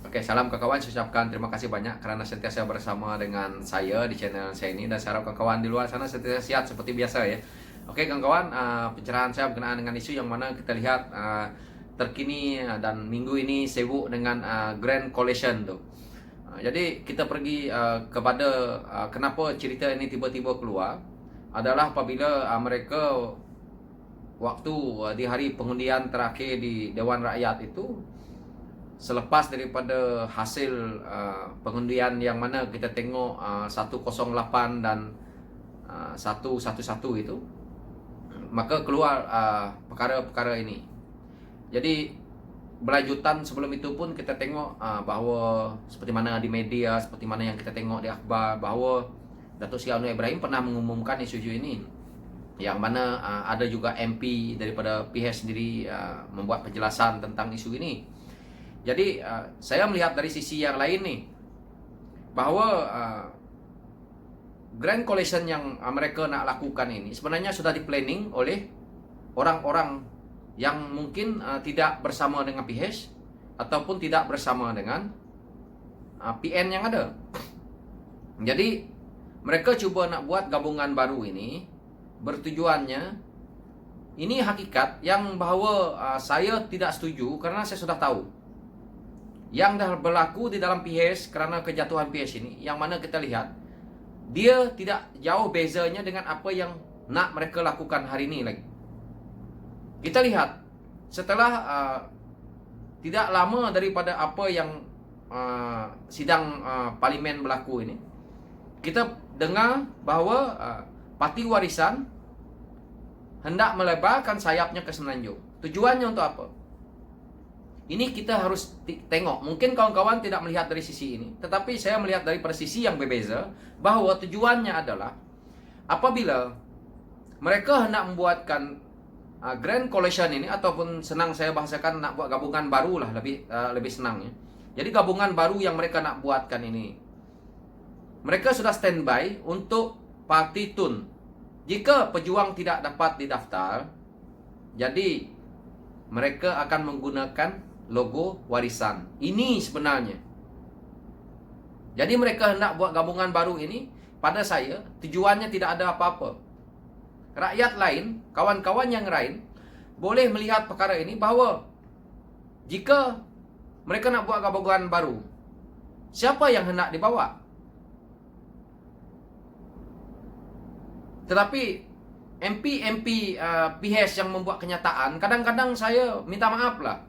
Oke, salam kawan-kawan. Saya ucapkan terima kasih banyak karena sentiasa bersama dengan saya di channel saya ini, dan saya harap kawan-kawan di luar sana sentiasa sehat seperti biasa ya. Oke kawan-kawan, pencerahan saya berkenaan dengan isu yang mana kita lihat terkini dan minggu ini sibuk dengan Grand Coalition tuh. Jadi kita pergi kepada kenapa cerita ini tiba-tiba keluar adalah apabila mereka waktu di hari pengundian terakhir di Dewan Rakyat itu, selepas daripada hasil pengundian yang mana kita tengok 108 dan 111 itu, maka keluar perkara-perkara ini. Jadi berlanjutan sebelum itu pun kita tengok bahawa seperti mana di media, seperti mana yang kita tengok di akhbar, bahawa Datuk Seri Anwar Ibrahim pernah mengumumkan isu-isu ini, yang mana ada juga MP daripada PH sendiri membuat penjelasan tentang isu ini. Jadi saya melihat dari sisi yang lain nih, bahawa Grand Coalition yang mereka nak lakukan ini sebenarnya sudah di-planning oleh orang-orang yang mungkin tidak bersama dengan PH ataupun tidak bersama dengan PN yang ada. Jadi mereka cuba nak buat gabungan baru ini, bertujuannya ini hakikat yang bahawa saya tidak setuju, kerana saya sudah tahu yang dah berlaku di dalam PH kerana kejatuhan PH ini, yang mana kita lihat dia tidak jauh bezanya dengan apa yang nak mereka lakukan hari ini lagi. Kita lihat setelah tidak lama daripada apa yang sidang parlimen berlaku ini, kita dengar bahawa Parti Warisan hendak melebarkan sayapnya ke Semenanjung. Tujuannya untuk apa? Ini kita harus tengok. Mungkin kawan-kawan tidak melihat dari sisi ini, tetapi saya melihat dari sisi yang berbeza, bahawa tujuannya adalah apabila mereka hendak membuatkan Grand Coalition ini, ataupun senang saya bahasakan nak buat gabungan baru lah, lebih senang ya. Jadi gabungan baru yang mereka nak buatkan ini, mereka sudah standby untuk Parti Tun. Jika pejuang tidak dapat didaftar, jadi mereka akan menggunakan logo Warisan. Ini sebenarnya. Jadi mereka hendak buat gabungan baru ini, pada saya tujuannya tidak ada apa-apa. Rakyat lain, kawan-kawan yang lain boleh melihat perkara ini bahawa jika mereka nak buat gabungan baru, siapa yang hendak dibawa? Tetapi MP PH yang membuat kenyataan, kadang-kadang saya minta maaf lah,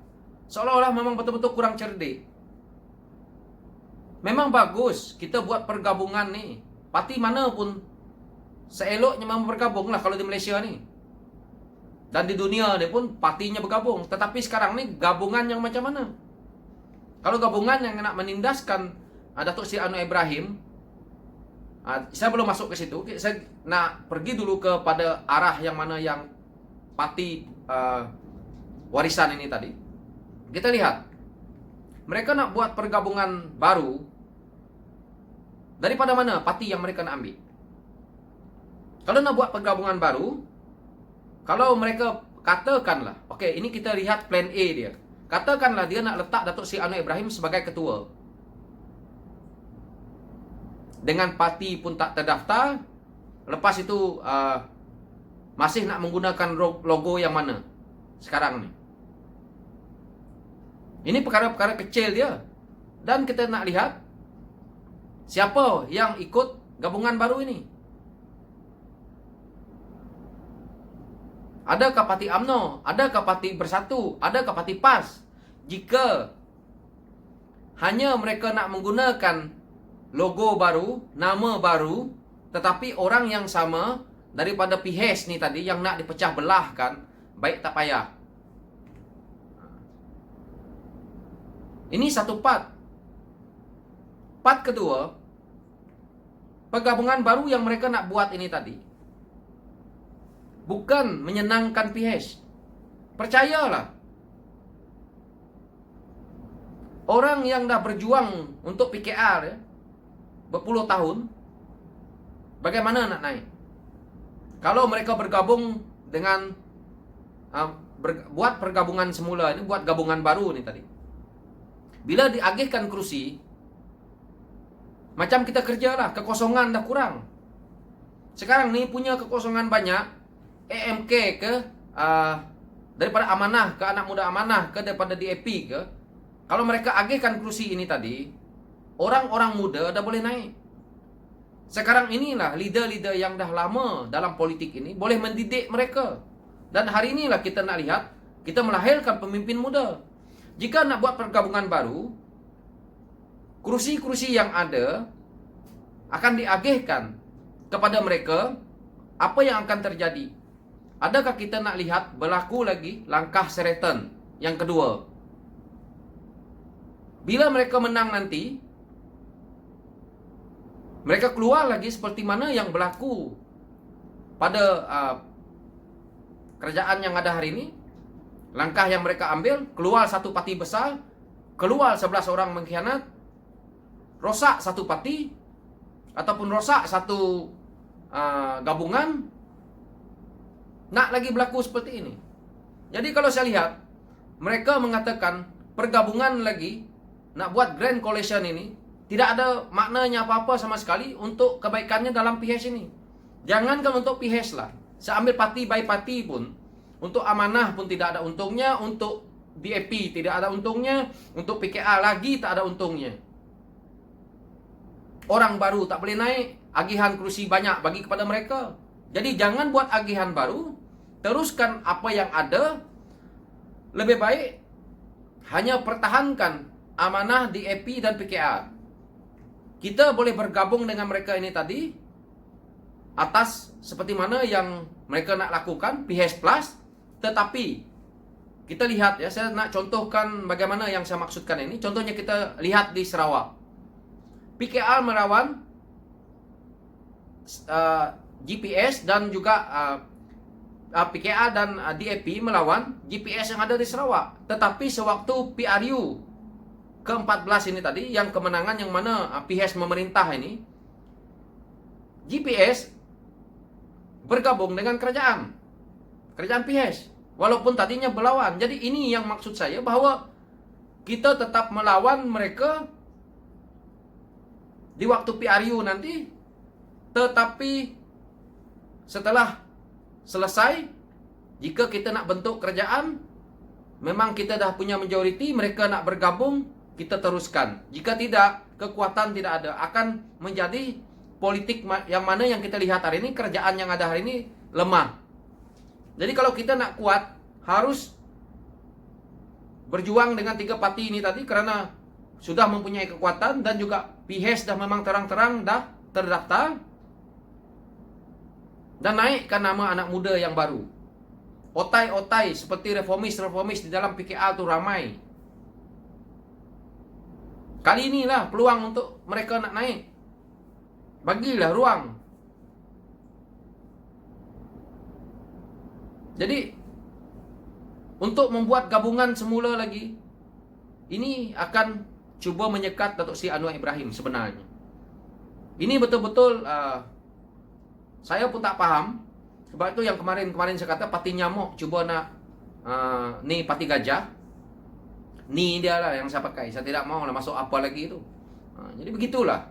seolah-olah memang betul-betul kurang cerdik. Memang bagus kita buat pergabungan nih, parti mana pun seeloknya memang bergabung lah kalau di Malaysia ni. Dan di dunia dia pun partinya bergabung. Tetapi sekarang ni gabungan yang macam mana? Kalau gabungan yang nak menindaskan Datuk Seri Anwar Ibrahim, saya belum masuk ke situ. Saya nak pergi dulu kepada arah yang mana yang parti Warisan ini tadi. Kita lihat, mereka nak buat pergabungan baru. Daripada mana parti yang mereka nak ambil? Kalau nak buat pergabungan baru, kalau mereka katakanlah, okey, ini kita lihat plan A dia. Katakanlah dia nak letak Datuk Seri Anwar Ibrahim sebagai ketua, dengan parti pun tak terdaftar. Lepas itu masih nak menggunakan logo yang mana sekarang ni. Ini perkara-perkara kecil dia. Dan kita nak lihat siapa yang ikut gabungan baru ini. Adakah Parti UMNO? Adakah Parti Bersatu? Adakah Parti PAS? Jika hanya mereka nak menggunakan logo baru, nama baru, tetapi orang yang sama daripada PH ni tadi yang nak dipecah belahkan, baik tak payah. Ini satu part. Part kedua, pergabungan baru yang mereka nak buat ini tadi bukan menyenangkan PH. Percayalah, orang yang dah berjuang untuk PKR ya, berpuluh tahun, bagaimana nak naik? Kalau mereka bergabung dengan buat pergabungan semula ini, buat gabungan baru ni tadi, Bila diagihkan kursi, macam kita kerja lah, kekosongan dah kurang. Sekarang ni punya kekosongan banyak, AMK ke, daripada Amanah ke Anak Muda Amanah ke, daripada DAP ke. Kalau mereka agihkan kursi ini tadi, orang-orang muda dah boleh naik. Sekarang inilah leader-leader yang dah lama dalam politik ini boleh mendidik mereka. Dan hari inilah kita nak lihat, kita melahirkan pemimpin muda. Jika nak buat pergabungan baru, kursi-kursi yang ada akan diagihkan kepada mereka. Apa yang akan terjadi? Adakah kita nak lihat berlaku lagi langkah Sheraton yang kedua? Bila mereka menang nanti, mereka keluar lagi seperti mana yang berlaku pada kerajaan yang ada hari ini. Langkah yang mereka ambil, keluar satu parti besar, keluar 11 orang mengkhianat, rosak satu parti, ataupun rosak satu gabungan. Nak lagi berlaku seperti ini. Jadi kalau saya lihat, mereka mengatakan pergabungan lagi, nak buat Grand Coalition ini, tidak ada maknanya apa-apa sama sekali untuk kebaikannya dalam PH ini. Jangankan untuk PH lah, saya ambil parti by parti pun, untuk Amanah pun tidak ada untungnya, untuk DAP tidak ada untungnya, untuk PKA lagi tak ada untungnya. Orang baru tak boleh naik, agihan kursi banyak bagi kepada mereka. Jadi jangan buat agihan baru, teruskan apa yang ada. Lebih baik hanya pertahankan Amanah, DAP dan PKA. Kita boleh bergabung dengan mereka ini tadi atas seperti mana yang mereka nak lakukan, PH Plus. Tetapi kita lihat ya, saya nak contohkan bagaimana yang saya maksudkan ini. Contohnya kita lihat di Sarawak. PKR melawan GPS dan juga PKR dan DAP melawan GPS yang ada di Sarawak. Tetapi sewaktu PRU ke-14 ini tadi, yang kemenangan yang mana PH memerintah ini, GPS bergabung dengan kerajaan PH, walaupun tadinya berlawan. Jadi ini yang maksud saya, bahwa kita tetap melawan mereka di waktu PRU nanti, tetapi setelah selesai, jika kita nak bentuk kerajaan, memang kita dah punya majoriti, mereka nak bergabung, kita teruskan. Jika tidak, kekuatan tidak ada, akan menjadi politik yang mana yang kita lihat hari ini, kerajaan yang ada hari ini lemah. Jadi kalau kita nak kuat, harus berjuang dengan 3 parti ini tadi, kerana sudah mempunyai kekuatan dan juga PH dah memang terang-terang dah terdaftar, dan naikkan nama anak muda yang baru. Otai-otai seperti reformis di dalam PKA tu ramai. Kali inilah peluang untuk mereka nak naik. Bagilah ruang. Jadi untuk membuat gabungan semula lagi, ini akan cuba menyekat Datuk Seri Anwar Ibrahim sebenarnya. Ini betul-betul saya pun tak faham. Sebab itu yang kemarin saya kata parti nyamuk cuba nak ni parti gajah. Ni dia lah yang saya pakai. Saya tidak mau lah masuk apa lagi itu. Jadi begitulah.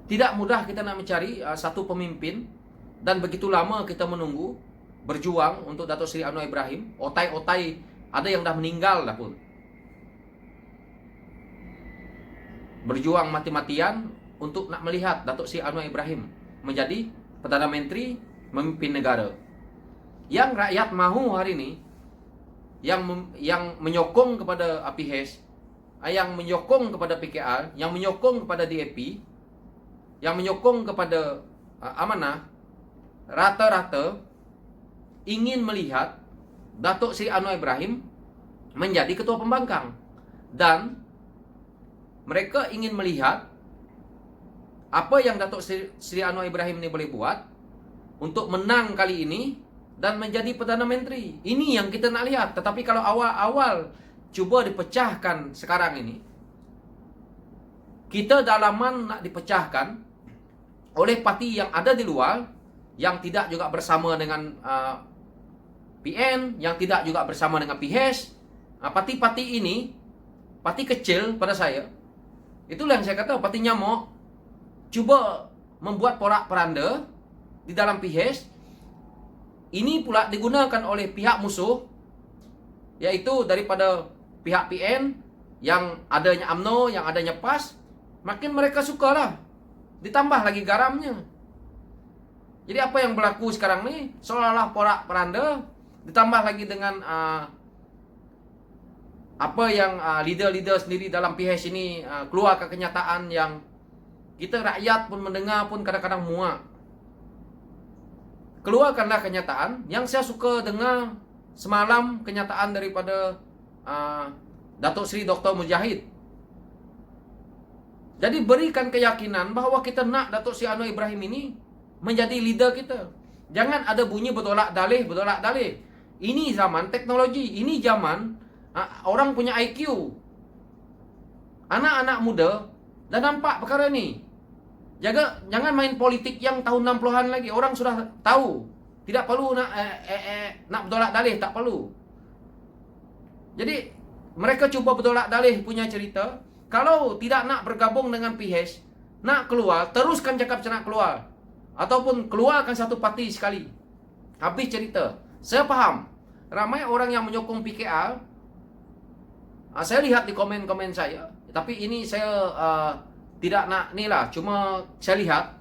Tidak mudah kita nak mencari satu pemimpin, dan begitu lama kita menunggu, berjuang untuk Datuk Seri Anwar Ibrahim. Otai-otai ada yang dah meninggal dah pun. Berjuang mati-matian untuk nak melihat Datuk Seri Anwar Ibrahim menjadi Perdana Menteri, memimpin negara. Yang rakyat mahu hari ini, yang menyokong kepada PH, yang menyokong kepada PKR, yang menyokong kepada DAP, yang menyokong kepada Amanah, rata-rata ingin melihat Datuk Seri Anwar Ibrahim menjadi ketua pembangkang. Dan mereka ingin melihat apa yang Datuk Seri Anwar Ibrahim ini boleh buat untuk menang kali ini dan menjadi Perdana Menteri. Ini yang kita nak lihat. Tetapi kalau awal-awal cuba dipecahkan sekarang ini, kita dalaman nak dipecahkan oleh parti yang ada di luar, yang tidak juga bersama dengan PN, yang tidak juga bersama dengan PHES. Parti-parti ini, parti kecil pada saya, itulah yang saya kata parti nyamuk, cuba membuat porak-poranda di dalam PHES. Ini pula digunakan oleh pihak musuh, yaitu daripada pihak PN, yang adanya UMNO, yang adanya PAS. Makin mereka sukalah, ditambah lagi garamnya. Jadi apa yang berlaku sekarang nih, seolah-olah porak-poranda, ditambah lagi dengan apa yang leader-leader sendiri dalam PHES ini keluar ke kenyataan yang kita rakyat pun mendengar pun kadang-kadang muak. Keluarkanlah kenyataan yang saya suka dengar semalam, kenyataan daripada Datuk Seri Dr. Mujahid. Jadi berikan keyakinan bahawa kita nak Datuk Seri Anwar Ibrahim ini menjadi leader kita. Jangan ada bunyi bertolak dalih. Ini zaman teknologi, ini zaman orang punya IQ. Anak-anak muda dah nampak perkara ni. Jangan main politik yang tahun 60-an lagi. Orang sudah tahu. Tidak perlu nak bertolak dalih, tak perlu. Jadi mereka cuba bertolak dalih punya cerita. Kalau tidak nak bergabung dengan PHES, nak keluar, teruskan cakap nak keluar. Ataupun keluarkan satu parti sekali. Habis cerita. Saya faham, ramai orang yang menyokong PKR. Saya lihat di komen-komen saya. Tapi ini saya tidak nak ni lah. Cuma saya lihat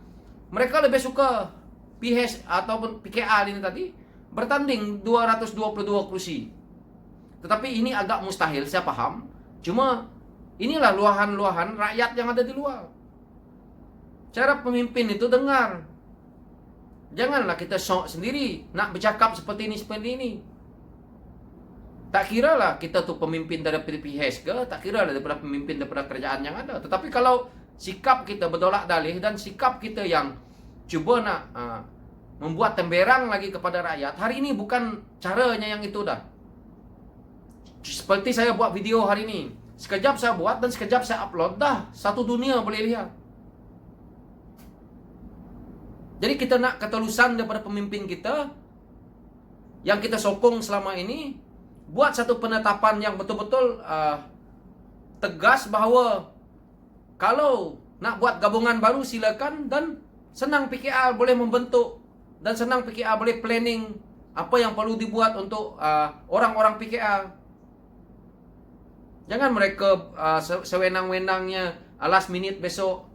mereka lebih suka PHES ataupun PKR ini tadi bertanding 222 kursi. Tetapi ini agak mustahil, saya paham. Cuma inilah luahan-luahan rakyat yang ada di luar. Cara pemimpin itu dengar. Janganlah kita sok sendiri nak bercakap seperti ini. Tak kira lah kita tu pemimpin daripada PHES ke, tak kira lah daripada pemimpin daripada kerajaan yang ada. Tetapi kalau sikap kita bertolak dalih dan sikap kita yang cuba nak membuat temberang lagi kepada rakyat, hari ini bukan caranya yang itu dah. Seperti saya buat video hari ini, sekejap saya buat dan sekejap saya upload, dah satu dunia boleh lihat. Jadi kita nak ketulusan daripada pemimpin kita yang kita sokong selama ini, buat satu penetapan yang betul-betul tegas bahawa kalau nak buat gabungan baru silakan, dan senang PKR boleh membentuk, dan senang PKR boleh planning apa yang perlu dibuat untuk orang-orang PKR. Jangan mereka sewenang-wenangnya last minute besok.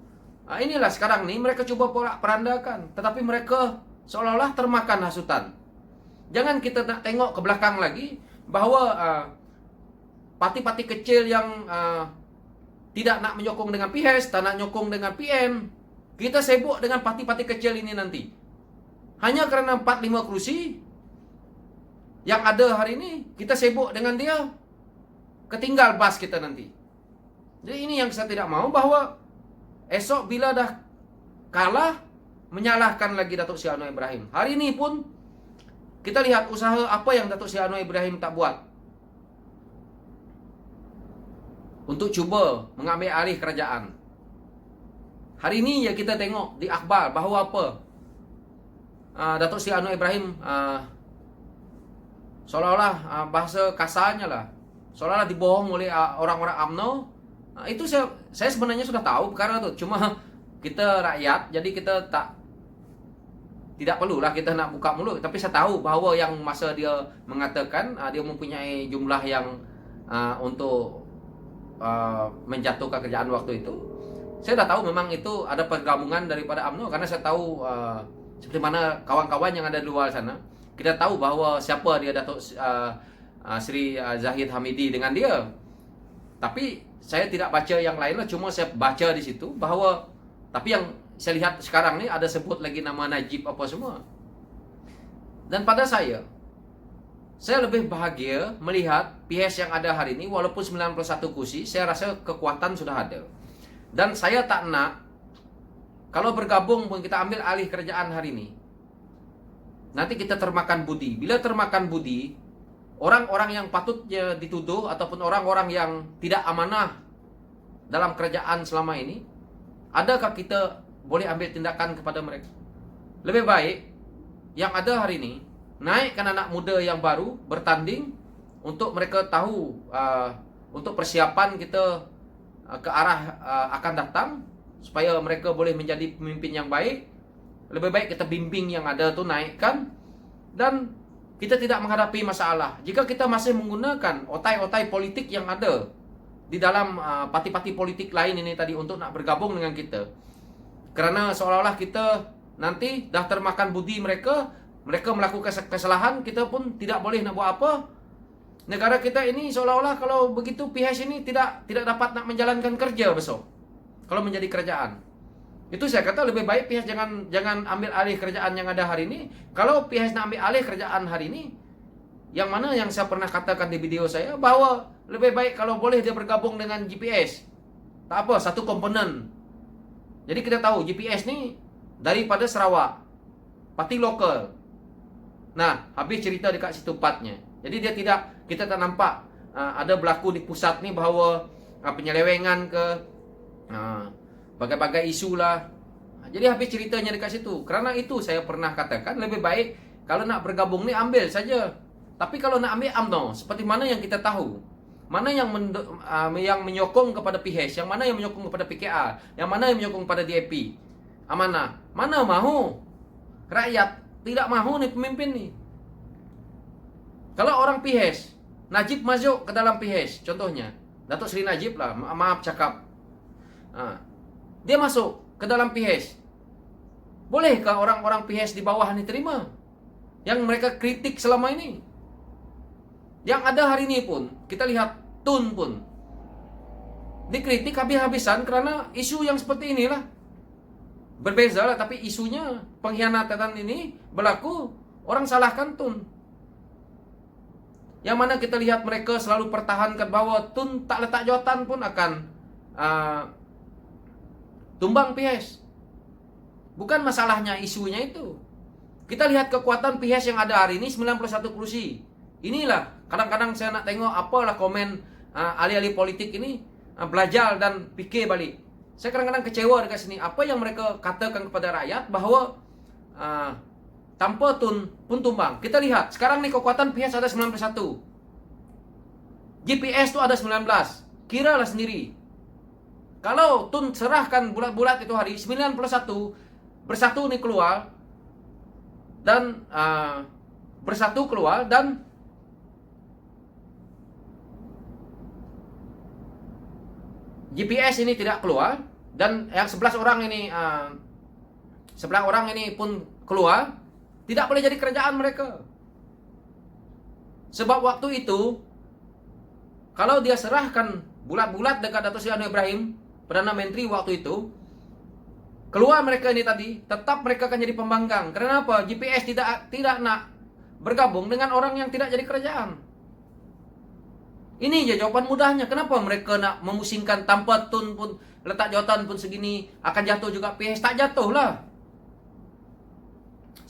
Inilah sekarang ni mereka cuba porak-perandakan, tetapi mereka seolah-olah termakan hasutan. Jangan kita nak tengok ke belakang lagi bahawa parti-parti kecil yang tidak nak menyokong dengan PHES, tak nak menyokong dengan PM, kita sibuk dengan parti-parti kecil ini nanti. Hanya kerana 4-5 kursi yang ada hari ini, kita sibuk dengan dia, ketinggal bas kita nanti. Jadi ini yang saya tidak mau, bahawa esok bila dah kalah, menyalahkan lagi Datuk Seri Anwar Ibrahim. Hari ini pun kita lihat usaha apa yang Datuk Seri Anwar Ibrahim tak buat untuk cuba mengambil alih kerajaan. Hari ini ya kita tengok di akhbar bahawa apa, Datuk Seri Anwar Ibrahim seolah-olah bahasa kasarnya lah, seolah-olah dibohong oleh orang-orang UMNO. Itu saya sebenarnya sudah tahu perkara itu. Cuma kita rakyat, jadi kita tidak perlulah kita nak buka mulut. Tapi saya tahu bahawa yang masa dia mengatakan dia mempunyai jumlah yang untuk menjatuhkan kerajaan waktu itu, saya dah tahu memang itu ada pergabungan daripada UMNO. Karena saya tahu seperti mana kawan-kawan yang ada di luar sana. Kita tahu bahawa siapa dia, Datuk Seri Zahid Hamidi dengan dia. Tapi saya tidak baca yang lain lah, cuma saya baca di situ bahawa, tapi yang saya lihat sekarang ni ada sebut lagi nama Najib apa semua. Dan pada saya lebih bahagia melihat PHES yang ada hari ini, walaupun 91 kursi, saya rasa kekuatan sudah ada. Dan saya tak nak kalau bergabung pun kita ambil alih kerajaan hari ini, nanti kita termakan budi. Bila termakan budi, orang-orang yang patutnya dituduh ataupun orang-orang yang tidak amanah dalam kerajaan selama ini, adakah kita boleh ambil tindakan kepada mereka? Lebih baik yang ada hari ini, naikkan anak muda yang baru bertanding untuk mereka tahu untuk persiapan kita ke arah akan datang, supaya mereka boleh menjadi pemimpin yang baik. Lebih baik kita bimbing yang ada tu, naikkan, dan kita tidak menghadapi masalah jika kita masih menggunakan otai-otai politik yang ada di dalam parti-parti politik lain ini tadi untuk nak bergabung dengan kita. Kerana seolah-olah kita nanti dah termakan budi mereka melakukan kesalahan, kita pun tidak boleh nak buat apa. Negara kita ini seolah-olah kalau begitu PH ini tidak dapat nak menjalankan kerja besok kalau menjadi kerajaan. Itu saya kata lebih baik PH jangan ambil alih kerajaan yang ada hari ini. Kalau PH nak ambil alih kerajaan hari ini, yang mana yang saya pernah katakan di video saya, bahwa lebih baik kalau boleh dia bergabung dengan GPS. Tak apa, satu komponen. Jadi kita tahu GPS ni daripada Sarawak, parti lokal. Nah, habis cerita dekat situ partnya. Jadi kita tak nampak ada berlaku di pusat ni bahawa penyelewengan ke bagai-bagai isu lah. Jadi habis ceritanya dekat situ. Kerana itu saya pernah katakan lebih baik kalau nak bergabung ni ambil saja. Tapi kalau nak ambil UMNO, seperti mana yang kita tahu, mana yang menyokong kepada PH, yang mana yang menyokong kepada PKR, yang mana yang menyokong kepada DAP, Amanah, mana mahu. Rakyat tidak mahu ni pemimpin ni. Kalau orang PH, Najib masuk ke dalam PH, contohnya Datuk Seri Najib lah, maaf cakap, dia masuk ke dalam PH. Bolehkah orang-orang PH di bawah ni terima? Yang mereka kritik selama ini. Yang ada hari ini pun, kita lihat Tun pun dikritik habis-habisan kerana isu yang seperti inilah. Berbeza lah, tapi isunya pengkhianatan ini berlaku, orang salahkan Tun. Yang mana kita lihat mereka selalu pertahankan bahawa Tun tak letak jawatan pun akan tumbang PH. Bukan masalahnya isunya itu. Kita lihat kekuatan PH yang ada hari ini 91 kursi. Inilah kadang-kadang saya nak tengok apalah komen ahli-ahli politik ini, belajar dan fikir balik. Saya kadang-kadang kecewa dekat sini. Apa yang mereka katakan kepada rakyat bahawa tanpa Tun pun tumbang. Kita lihat sekarang ni kekuatan PH ada 91. GPS tu ada 19. Kiralah sendiri. Kalau Tun serahkan bulat-bulat itu hari 91 bersatu ni keluar dan bersatu keluar dan GPS ini tidak keluar dan yang 11 orang ini pun keluar, tidak boleh jadi kerajaan mereka. Sebab waktu itu kalau dia serahkan bulat-bulat dekat Datuk Seri Anwar Ibrahim, Perdana Menteri waktu itu, keluar mereka ini tadi, tetap mereka akan jadi pembangkang. Kenapa? GPS tidak nak bergabung dengan orang yang tidak jadi kerajaan. Ini je jawapan mudahnya. Kenapa mereka nak memusingkan tanpa Tun pun, letak jawatan pun segini, akan jatuh juga PH? Tak jatuh lah.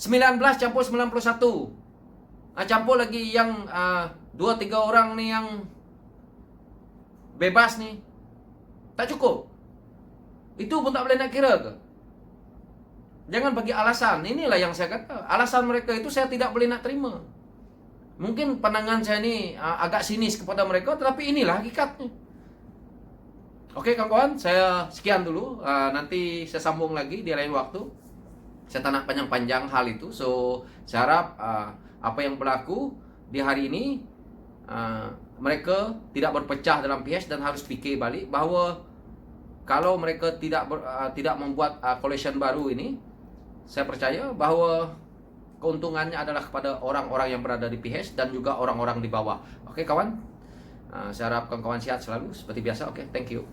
19 campur 91. Campur lagi yang 2-3 orang ni yang bebas ni. Tak cukup. Itu pun tak boleh nak kira ke? Jangan bagi alasan. Inilah yang saya kata. Alasan mereka itu saya tidak boleh nak terima. Mungkin pandangan saya ni agak sinis kepada mereka, tetapi inilah hakikatnya. Okey kawan-kawan, saya sekian dulu. Nanti saya sambung lagi di lain waktu. Saya tak nak panjang-panjang hal itu. So, saya harap apa yang berlaku di hari ini, mereka tidak berpecah dalam PH dan harus fikir balik bahawa kalau mereka tidak membuat coalition baru ini, saya percaya bahawa keuntungannya adalah kepada orang-orang yang berada di PH dan juga orang-orang di bawah. Okey kawan, saya harap kawan-kawan sihat selalu seperti biasa. Okey, thank you.